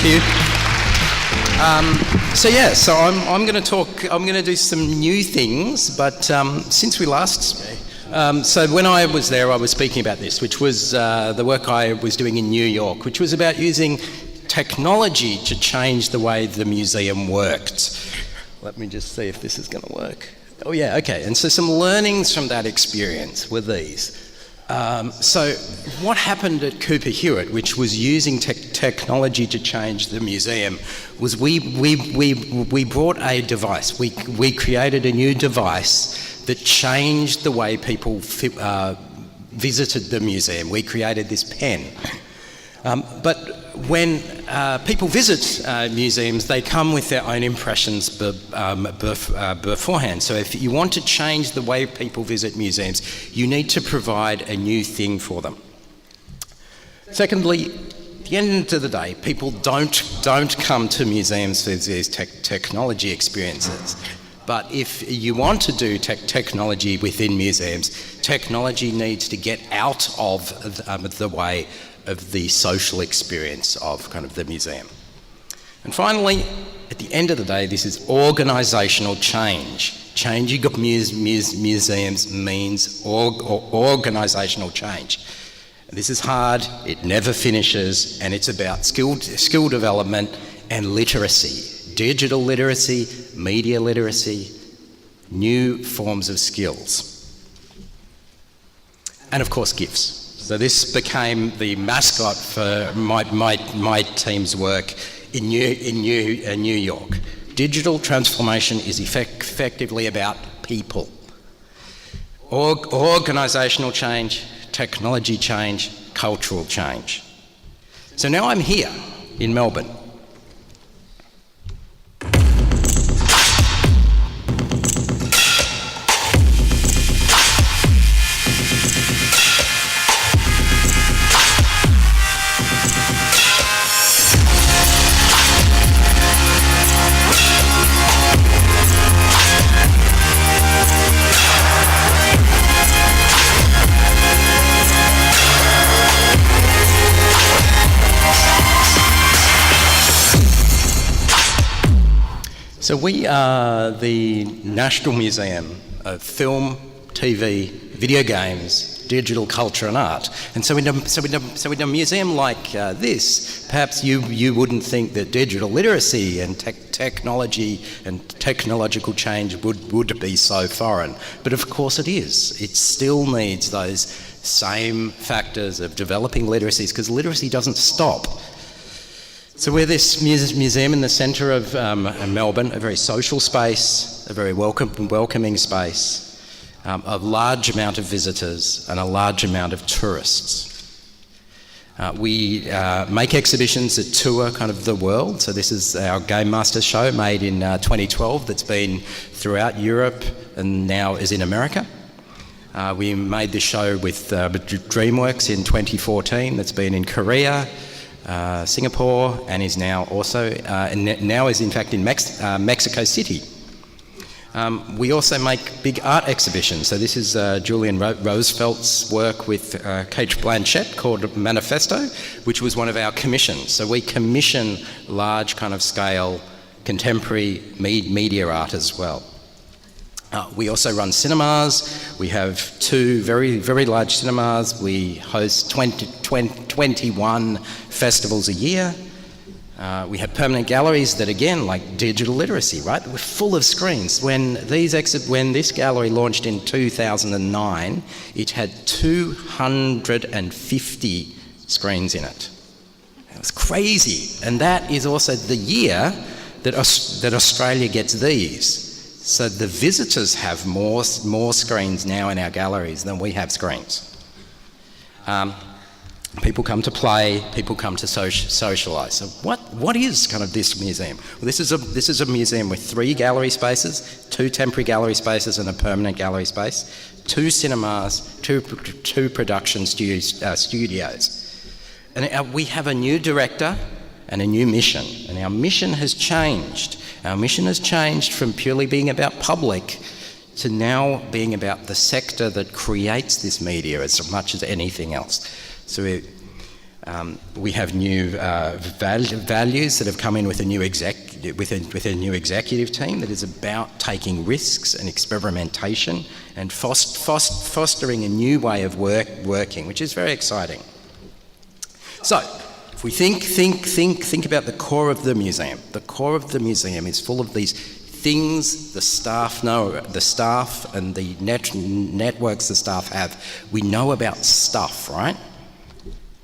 Thank you. So I'm going to talk. I'm going to do some new things, but since we last. So when I was there, I was speaking about this, which was the work I was doing in New York, which was about using technology to change the way the museum worked. Let me just see if this is going to work. Oh yeah, okay. And so some learnings from that experience were these. So what happened at Cooper Hewitt, which was using technology to change the museum, was we brought a device. We created a new device that changed the way people visited the museum. We created this pen. But when people visit museums, they come with their own impressions beforehand. So if you want to change the way people visit museums, you need to provide a new thing for them. Secondly, at the end of the day, people don't come to museums for these technology experiences. But if you want to do technology within museums, technology needs to get out of the way of the social experience of kind of the museum. And finally, at the end of the day, this is organisational change. Changing of museums means organisational change. This is hard, it never finishes, and it's about skill development and literacy. Digital literacy, media literacy, new forms of skills. And of course, gifts. So this became the mascot for my team's work in New York. Digital transformation is effectively about people. Organisational change, technology change, cultural change. So now I'm here in Melbourne. So we are the National Museum of Film, TV, Video Games, Digital Culture and Art. And so in a museum like this, perhaps you wouldn't think that digital literacy and technology and technological change would be so foreign. But of course it is. It still needs those same factors of developing literacies, because literacy doesn't stop. So we're this museum in the centre of Melbourne, a very social space, a very welcoming space, a large amount of visitors and a large amount of tourists. We make exhibitions that tour kind of the world. So this is our Game Master show made in 2012 that's been throughout Europe and now is in America. We made this show with DreamWorks in 2014 that's been in Korea, Singapore, and is now also now is in fact in Mexico City. We also make big art exhibitions. So this is Julian Roosevelt's work with Kate Blanchett called Manifesto, which was one of our commissions. So we commission large kind of scale contemporary media art as well. We also run cinemas. We have two very, very large cinemas. We host 21 festivals a year. We have permanent galleries that, again, like digital literacy, right? We're full of screens. When this gallery launched in 2009, it had 250 screens in it. It was crazy. And that is also the year that Australia gets these. So the visitors have more screens now in our galleries than we have screens. People come to play, people come to socialise. So what is kind of this museum? Well, this is a museum with 3 gallery spaces, 2 temporary gallery spaces and a permanent gallery space, 2 cinemas, 2 production studios. And we have a new director and a new mission, and our mission has changed. Our mission has changed from purely being about public to now being about the sector that creates this media as much as anything else. So We have new values that have come in with a new executive team that is about taking risks and experimentation and fostering a new way of working, which is very exciting. So, if we think about the core of the museum, the core of the museum is full of these things the staff and the networks the staff have. We know about stuff, right?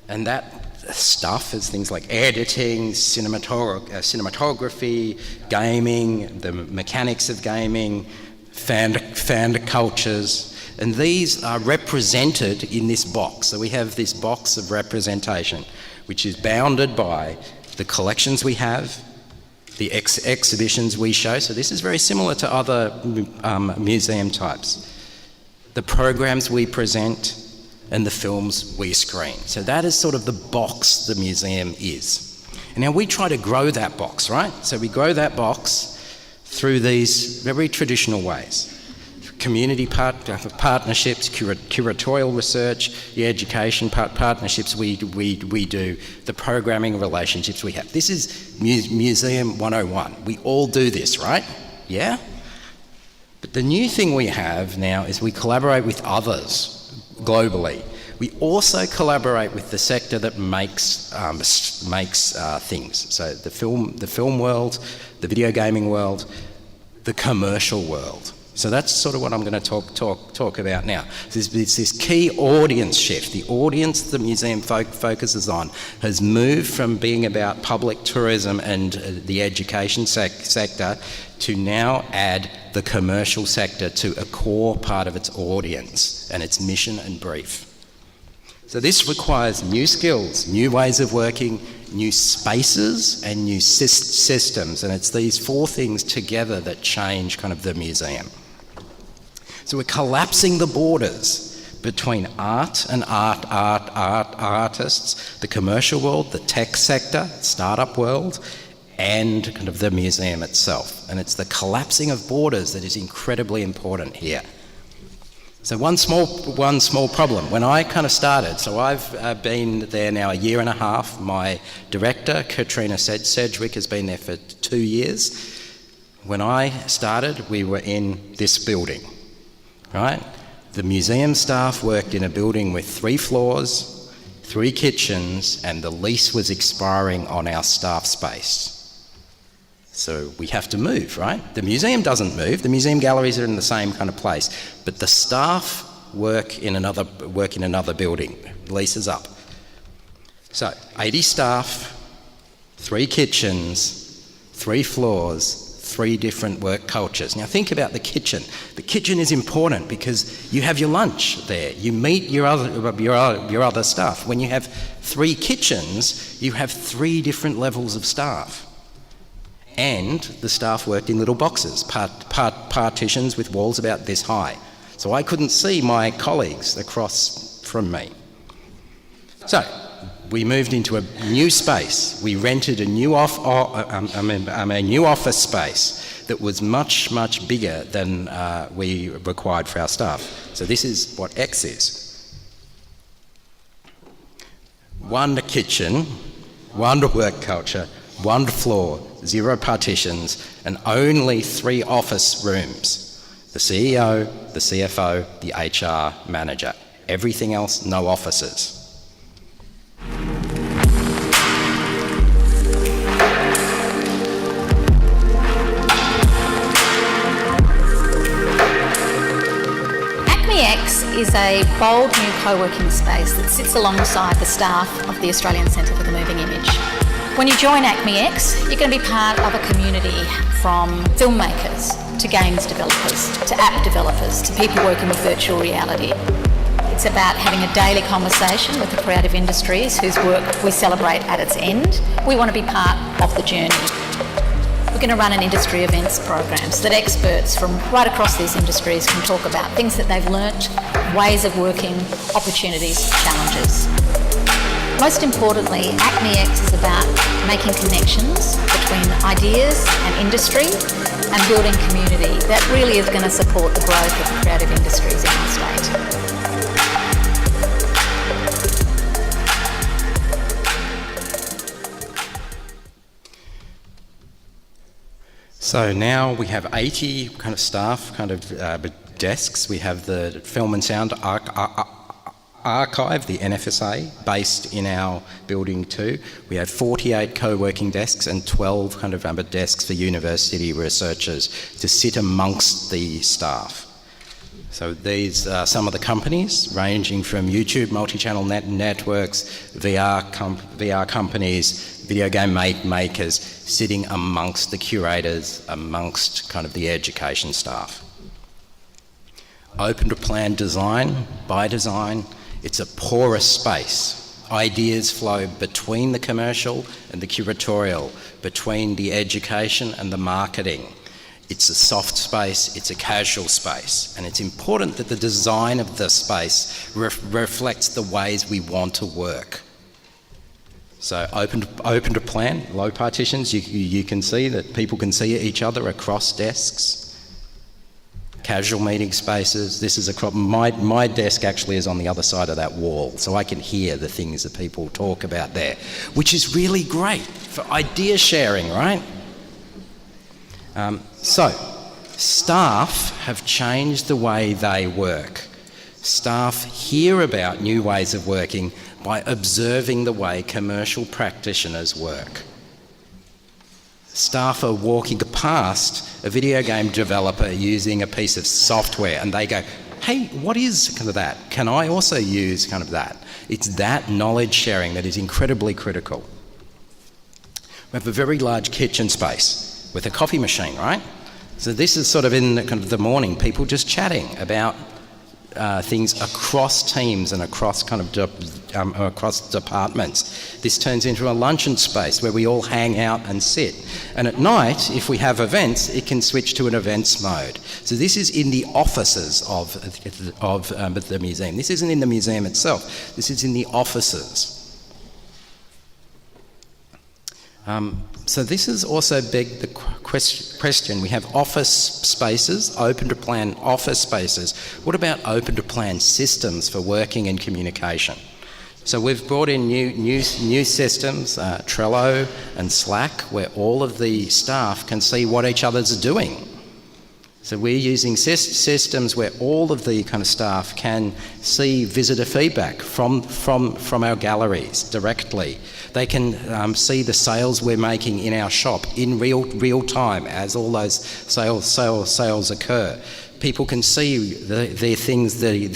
And that stuff is things like editing, cinematography, gaming, the mechanics of gaming, fan cultures, and these are represented in this box. So we have this box of representation, which is bounded by the collections we have, the exhibitions we show. So this is very similar to other museum types. The programs we present, and the films we screen. So that is sort of the box the museum is. And now we try to grow that box, right? So we grow that box through these very traditional ways. Community partnerships, curatorial research, the education partnerships we do, the programming relationships we have. This is Museum 101. We all do this, right? Yeah? But the new thing we have now is we collaborate with others globally. We also collaborate with the sector that makes things. So the film world, the video gaming world, the commercial world. So that's sort of what I'm going to talk about now. It's this key audience shift. The audience the museum focuses on has moved from being about public tourism and the education sector to now add the commercial sector to a core part of its audience and its mission and brief. So this requires new skills, new ways of working, new spaces and new systems, and it's these four things together that change kind of the museum. So we're collapsing the borders between art and artists, the commercial world, the tech sector, startup world, and kind of the museum itself. And it's the collapsing of borders that is incredibly important here. So one small problem. When I kind of started, so I've been there now a year and a half. My director, Katrina Sedgwick, has been there for 2 years. When I started, we were in this building, right? The museum staff worked in a building with 3 floors, 3 kitchens, and the lease was expiring on our staff space. So we have to move, right? The museum doesn't move. The museum galleries are in the same kind of place, but the staff work in another building. Lease is up. So 80 staff, 3 kitchens, 3 floors, 3 different work cultures. Now think about the kitchen. The kitchen is important because you have your lunch there. You meet your other staff. When you have 3 kitchens, you have 3 different levels of staff. And the staff worked in little boxes, partitions with walls about this high. So I couldn't see my colleagues across from me. So we moved into a new space. We rented a new office space that was much bigger than we required for our staff. So this is what X is. 1 kitchen, 1 work culture, 1 floor, 0 partitions, and only 3 office rooms. The CEO, the CFO, the HR manager. Everything else, no offices. ACMI-X is a bold new co-working space that sits alongside the staff of the Australian Centre for the Moving Image. When you join ACMI-X, you're going to be part of a community from filmmakers to games developers to app developers to people working with virtual reality. It's about having a daily conversation with the creative industries whose work we celebrate at its end. We want to be part of the journey. We're going to run an industry events program so that experts from right across these industries can talk about things that they've learnt, ways of working, opportunities, challenges. Most importantly, ACMI-X is about making connections between ideas and industry and building community that really is going to support the growth of the creative industries in our state. So now we have 80 kind of staff desks. We have the Film and Sound Archive, the NFSA, based in our building too. We have 48 co-working desks and 12 desks for university researchers to sit amongst the staff. So these are some of the companies, ranging from YouTube multi-channel networks, VR companies, video game makers, sitting amongst the curators, amongst the education staff. Open to plan design, by design, it's a porous space. Ideas flow between the commercial and the curatorial, between the education and the marketing. It's a soft space, it's a casual space, and it's important that the design of the space reflects the ways we want to work. So open to plan, low partitions, you can see that people can see each other across desks. Casual meeting spaces, this is my desk actually is on the other side of that wall, so I can hear the things that people talk about there, which is really great for idea sharing, right? So, staff have changed the way they work. Staff hear about new ways of working by observing the way commercial practitioners work. Staff are walking past a video game developer using a piece of software and they go, hey, what is that? Can I also use that? It's that knowledge sharing that is incredibly critical. We have a very large kitchen space with a coffee machine, right? So this is in the morning, people just chatting about things across teams and across across departments. This turns into a luncheon space where we all hang out and sit. And at night, if we have events, it can switch to an events mode. So this is in the offices of the museum. This isn't in the museum itself. This is in the offices. So this has also begged the question, we have office spaces, open to plan office spaces. What about open to plan systems for working and communication? So we've brought in new systems, Trello and Slack, where all of the staff can see what each other's doing. So we're using systems where all of the staff can see visitor feedback from our galleries directly. They can see the sales we're making in our shop in real time as all those sales occur. People can see the things the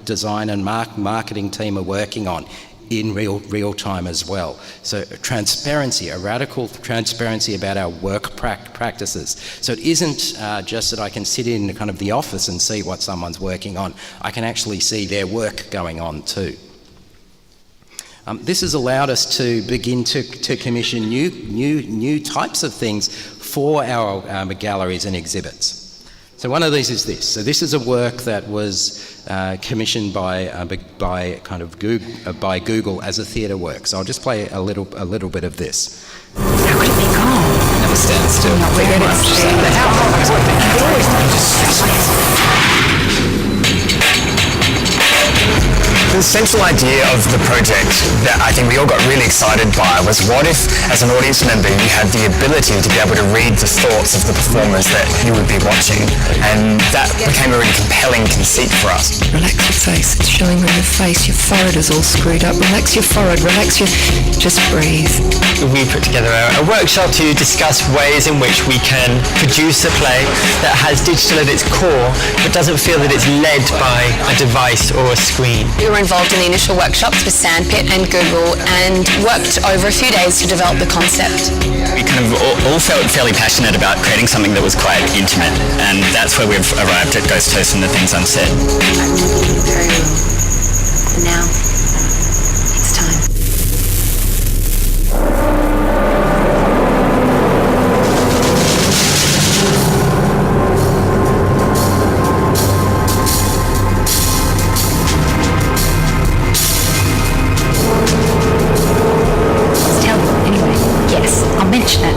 design and marketing team are working on in real time as well. So transparency, a radical transparency about our work practices. So it isn't just that I can sit in the office and see what someone's working on. I can actually see their work going on too. This has allowed us to begin to commission new types of things for our galleries and exhibits. So one of these is this. So this is a work that was commissioned by Google as a theatre work. So I'll just play a little bit of this. How could it be gone? Never stand still. Not where it The central idea of the project that I think we all got really excited by was, what if, as an audience member, you had the ability to be able to read the thoughts of the performers that you would be watching? And that became a really compelling conceit for us. Relax your face. It's showing on your face. Your forehead is all screwed up. Relax your forehead. Just breathe. We put together a workshop to discuss ways in which we can produce a play that has digital at its core, but doesn't feel that it's led by a device or a screen. We were involved in the initial workshops with Sandpit and Google and worked over a few days to develop the concept. We all felt fairly passionate about creating something that was quite intimate, and that's where we've arrived at Ghost Toast and the Things Unsaid. I remember you very well. And now, it's time.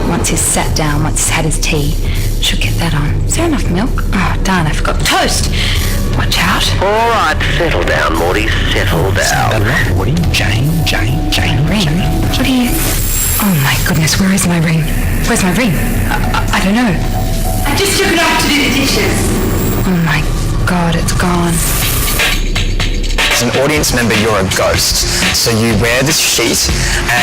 Once he's sat down, once he's had his tea. Should get that on. Is there enough milk? Oh, darn, I forgot toast. Watch out. All right, settle down, Morty, settle down. Morty, Jane. Ring? What are you... Oh my goodness, where is my ring? Where's my ring? I don't know. I just took it off to do the dishes. Oh my God, it's gone. As an audience member, you're a ghost. So you wear this sheet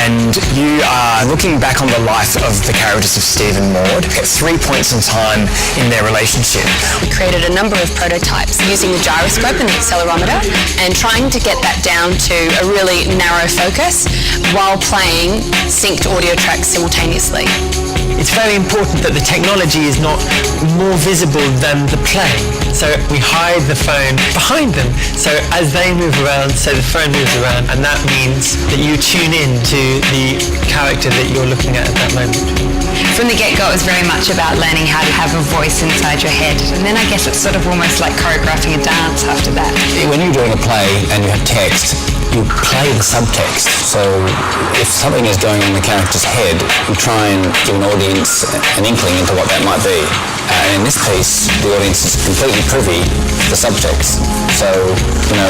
and you are looking back on the life of the characters of Steve and Maud at 3 points in time in their relationship. We created a number of prototypes using the gyroscope and the accelerometer and trying to get that down to a really narrow focus while playing synced audio tracks simultaneously. It's very important that the technology is not more visible than the play. So we hide the phone behind them. So as they move around, so the phone moves around, and that means that you tune in to the character that you're looking at that moment. From the get-go, it was very much about learning how to have a voice inside your head. And then I guess it's sort of almost like choreographing a dance after that. When you're doing a play and you have text, you play the subtext. So if something is going on in the character's head, you try and give an audience an inkling into what that might be. And in this piece, the audience is completely privy to the subtext. So,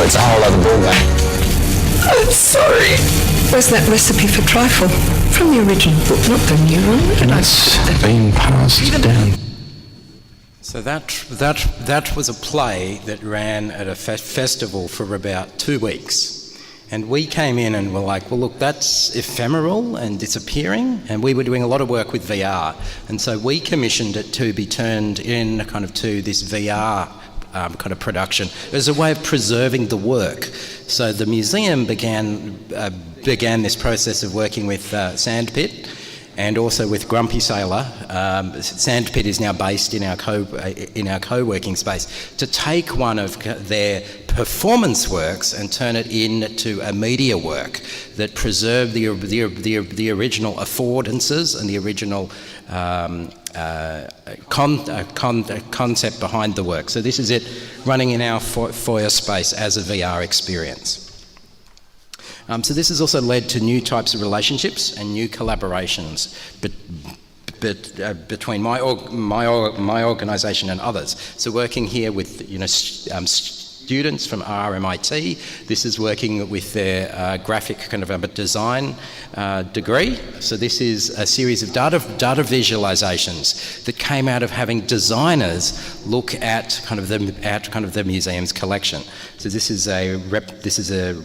it's a whole other ballgame. I'm sorry. Where's that recipe for trifle? From the original book, not the new one. And it's been passed down. So that was a play that ran at a festival for about 2 weeks. And we came in and were like, well, look, that's ephemeral and disappearing. And we were doing a lot of work with VR. And so we commissioned it to be turned in kind of to this VR kind of production as a way of preserving the work. So the museum began this process of working with Sandpit and also with Grumpy Sailor. Sandpit is now based in our co-working space to take one of their performance works and turn it into a media work that preserved the original affordances and the original concept behind the work. So this is it running in our foyer space as a VR experience. So this has also led to new types of relationships and new collaborations between my organisation and others. So working here with students from RMIT, this is working with their graphic kind of a design degree. So this is a series of data visualizations that came out of having designers look at kind of the museum's collection. So this is a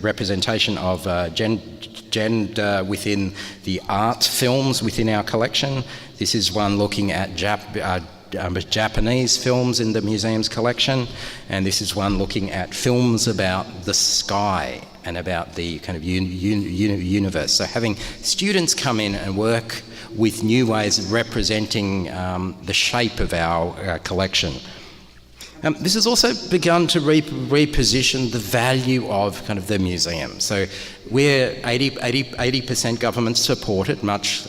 representation of gender within the art films within our collection. This is one looking at Japanese films in the museum's collection, and this is one looking at films about the sky and about the kind of universe. So having students come in and work with new ways of representing the shape of our collection. This has also begun to reposition the value of kind of the museum. So we're 80% government supported, much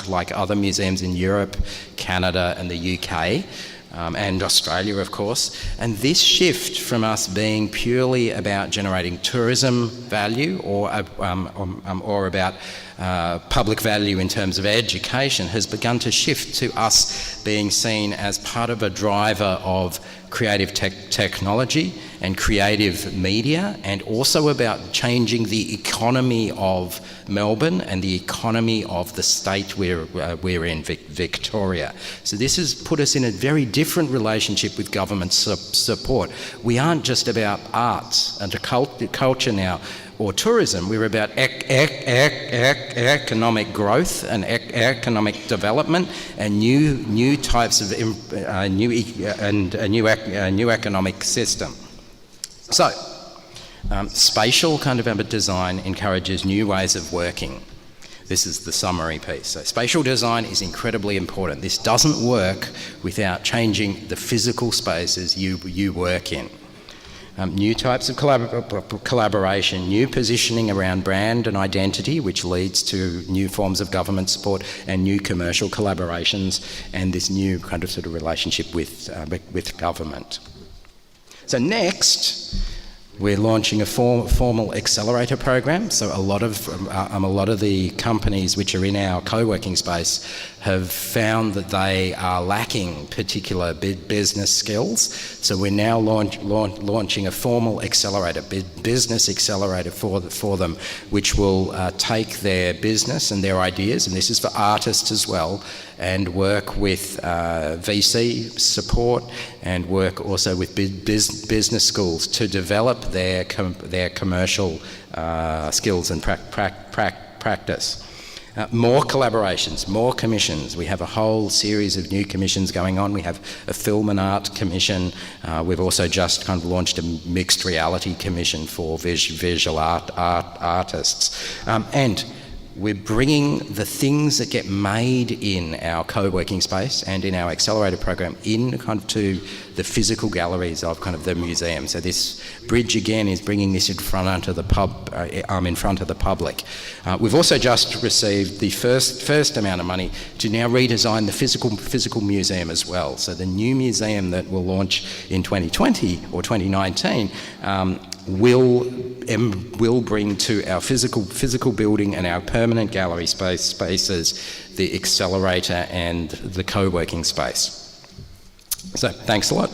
like other museums in Europe, Canada and the UK, and Australia, of course. And this shift from us being purely about generating tourism value or about public value in terms of education has begun to shift to us being seen as part of a driver of creative technology and creative media, and also about changing the economy of Melbourne and the economy of the state we're in, Victoria. So this has put us in a very different relationship with government support. We aren't just about arts and culture now, or tourism. We're about economic growth and economic development and new types of a new economic system. So, spatial kind of design encourages new ways of working. This is the summary piece. So spatial design is incredibly important. This doesn't work without changing the physical spaces you work in. New types of collaboration, new positioning around brand and identity, which leads to new forms of government support and new commercial collaborations, and this new kind of sort of relationship with government. So next, We're launching a formal accelerator program. So a lot of the companies which are in our co-working space have found that they are lacking particular business skills. So we're now launching a formal accelerator, business accelerator for them, which will take their business and their ideas, and this is for artists as well, and work with VC support and work also with business schools to develop their commercial skills and practice. More collaborations, more commissions. We have a whole series of new commissions going on. We have a film and art commission. We've also just kind of launched a mixed reality commission for visual artists. And we're bringing the things that get made in our co-working space and in our accelerator program in kind of to the physical galleries of kind of the museum. So this bridge again is bringing this in front of the public. We've also just received the first amount of money to now redesign the physical museum as well. So the new museum that will launch in 2020 or 2019 will bring to our physical building and our permanent gallery spaces the accelerator and the co-working space. So thanks a lot.